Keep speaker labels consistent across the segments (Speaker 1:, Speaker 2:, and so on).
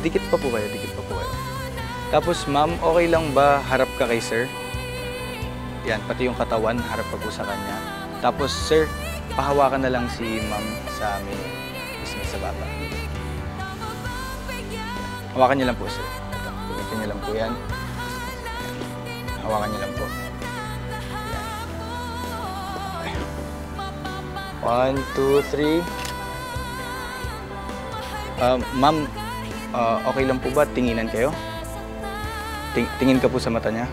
Speaker 1: Dikit pa po kayo, dikit pa po kayo. Tapos, ma'am, okay lang ba harap ka kay sir? Yan, pati yung katawan, harap pa po sa kanya. Tapos, sir, pahawakan na lang si ma'am sa amin. Ismi sa baba. Hawakan niyo lang po, sir. Ito, tumikin niyo lang po yan. Hawakan niyo lang po. Yan. 1, 2, 3. Ma'am, okay lang po ba tinginan kayo? Tingin ka po sa mata niya.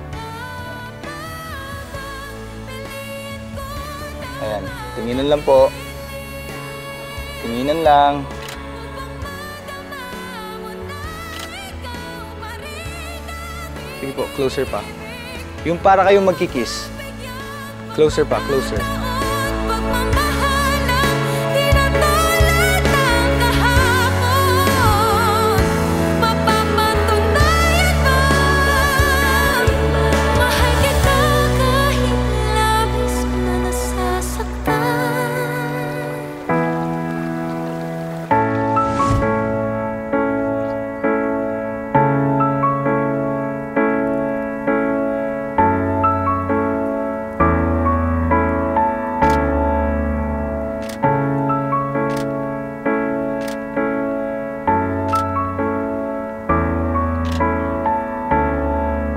Speaker 1: Ayan, tinginan lang po. Tinginan lang. Sige po, closer pa. Yung para kayong magkikiss. Closer pa, closer.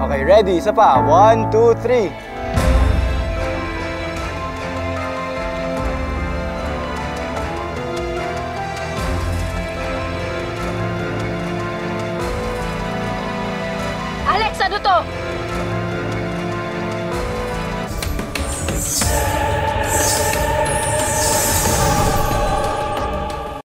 Speaker 1: Okay, ready? Isa pa. 1, 2, 3.
Speaker 2: Alex, ano to?